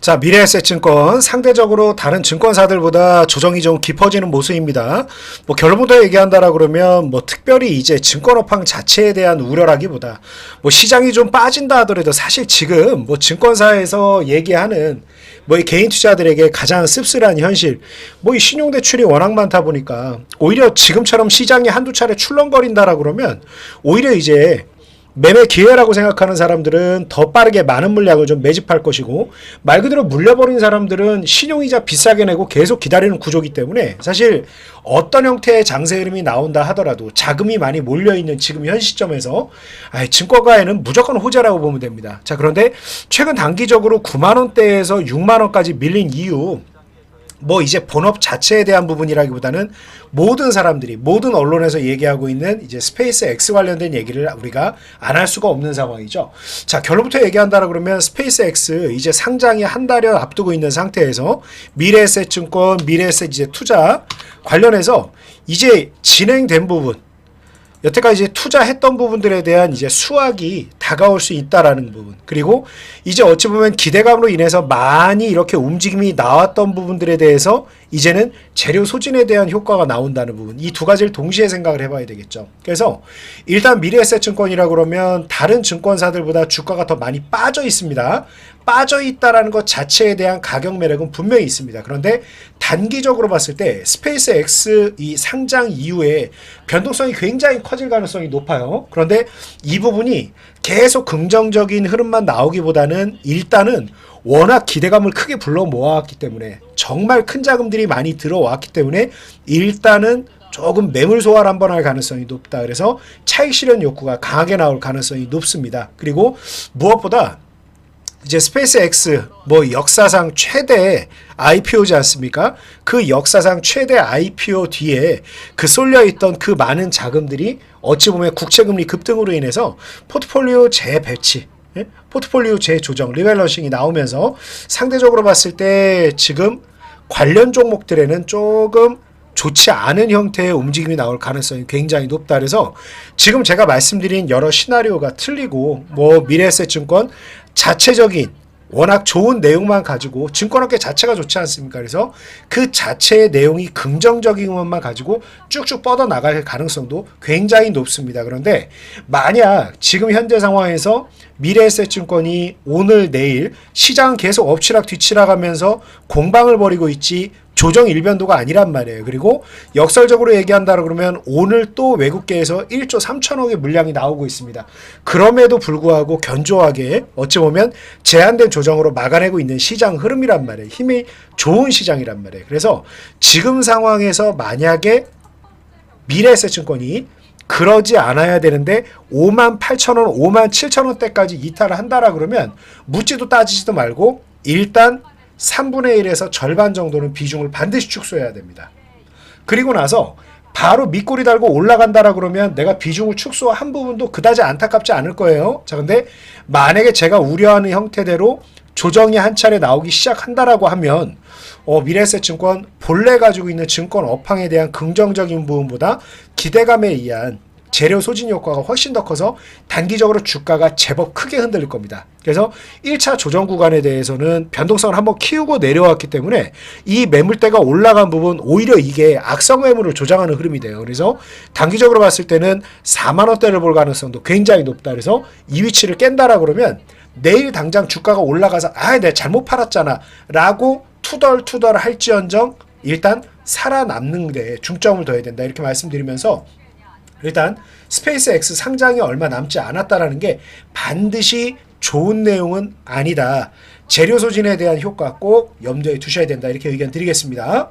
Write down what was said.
자, 미래에셋증권 상대적으로 다른 증권사들보다 조정이 좀 깊어지는 모습입니다. 뭐 결론부터 얘기한다라 그러면 뭐 특별히 이제 증권업황 자체에 대한 우려라기보다 뭐 시장이 좀 빠진다 하더라도 사실 지금 뭐 증권사에서 얘기하는 뭐 이 개인 투자들에게 가장 씁쓸한 현실, 뭐 이 신용대출이 워낙 많다 보니까 오히려 지금처럼 시장이 한두 차례 출렁거린다라 그러면 오히려 이제 매매 기회라고 생각하는 사람들은 더 빠르게 많은 물량을 좀 매집할 것이고, 말 그대로 물려버린 사람들은 신용이자 비싸게 내고 계속 기다리는 구조이기 때문에 사실 어떤 형태의 장세 흐름이 나온다 하더라도 자금이 많이 몰려있는 지금 현 시점에서 증권가에는 무조건 호재라고 보면 됩니다. 자, 그런데 최근 단기적으로 9만원대에서 6만원까지 밀린 이유, 뭐 이제 본업 자체에 대한 부분이라기보다는 모든 사람들이 모든 언론에서 얘기하고 있는 이제 스페이스 X 관련된 얘기를 우리가 안 할 수가 없는 상황이죠. 자, 결론부터 얘기한다라 그러면 스페이스 X 이제 상장이 한 달여 앞두고 있는 상태에서 미래에셋증권, 미래에셋 이제 투자 관련해서 이제 진행된 부분, 여태까지 이제 투자했던 부분들에 대한 이제 수확이 다가올 수 있다라는 부분, 그리고 이제 어찌 보면 기대감으로 인해서 많이 이렇게 움직임이 나왔던 부분들에 대해서 이제는 재료 소진에 대한 효과가 나온다는 부분, 이 두 가지를 동시에 생각을 해봐야 되겠죠. 그래서 일단 미래에셋증권이라 그러면 다른 증권사들보다 주가가 더 많이 빠져 있습니다. 빠져 있다라는 것 자체에 대한 가격 매력은 분명히 있습니다. 그런데 단기적으로 봤을 때 스페이스 X 이 상장 이후에 변동성이 굉장히 커질 가능성이 높아요. 그런데 이 부분이 계속 긍정적인 흐름만 나오기보다는 일단은 워낙 기대감을 크게 불러 모아왔기 때문에, 정말 큰 자금들이 많이 들어왔기 때문에 일단은 조금 매물 소화를 한번 할 가능성이 높다. 그래서 차익 실현 욕구가 강하게 나올 가능성이 높습니다. 그리고 무엇보다 이제 스페이스 X 뭐 역사상 최대 IPO지 않습니까? 그 역사상 최대 IPO 뒤에 그 쏠려있던 그 많은 자금들이 어찌 보면 국채금리 급등으로 인해서 포트폴리오 재배치, 포트폴리오 재조정, 리밸런싱이 나오면서 상대적으로 봤을 때 지금 관련 종목들에는 조금 좋지 않은 형태의 움직임이 나올 가능성이 굉장히 높다. 그래서 지금 제가 말씀드린 여러 시나리오가 틀리고 뭐 미래에셋증권 자체적인 워낙 좋은 내용만 가지고, 증권업계 자체가 좋지 않습니까? 그래서 그 자체의 내용이 긍정적인 것만 가지고 쭉쭉 뻗어나갈 가능성도 굉장히 높습니다. 그런데 만약 지금 현재 상황에서 미래에셋증권이 오늘 내일 시장은 계속 엎치락 뒤치락 하면서 공방을 벌이고 있지 조정 일변도가 아니란 말이에요. 그리고 역설적으로 얘기한다 그러면 오늘 또 외국계에서 1조 3천억의 물량이 나오고 있습니다. 그럼에도 불구하고 견조하게 어찌 보면 제한된 조정으로 막아내고 있는 시장 흐름이란 말이에요. 힘이 좋은 시장이란 말이에요. 그래서 지금 상황에서 만약에 미래에셋증권이 그러지 않아야 되는데 5만 8천원, 5만 7천원대까지 이탈을 한다라 그러면 묻지도 따지지도 말고 일단 3분의 1에서 절반 정도는 비중을 반드시 축소해야 됩니다. 그리고 나서 바로 밑꼬리 달고 올라간다라 그러면 내가 비중을 축소한 부분도 그다지 안타깝지 않을 거예요. 자, 근데 만약에 제가 우려하는 형태대로 조정이 한 차례 나오기 시작한다라고 하면 미래에셋증권 본래 가지고 있는 증권 업황에 대한 긍정적인 부분보다 기대감에 의한 재료 소진 효과가 훨씬 더 커서 단기적으로 주가가 제법 크게 흔들릴 겁니다. 그래서 1차 조정 구간에 대해서는 변동성을 한번 키우고 내려왔기 때문에 이 매물대가 올라간 부분 오히려 이게 악성 매물을 조장하는 흐름이 돼요. 그래서 단기적으로 봤을 때는 4만원대를 볼 가능성도 굉장히 높다. 그래서 이 위치를 깬다라 그러면 내일 당장 주가가 올라가서 내가 잘못 팔았잖아 라고 투덜투덜 할지언정 일단 살아남는 데 중점을 둬야 된다. 이렇게 말씀드리면서 일단 스페이스 X 상장이 얼마 남지 않았다라는 게 반드시 좋은 내용은 아니다. 재료 소진에 대한 효과 꼭 염두에 두셔야 된다. 이렇게 의견 드리겠습니다.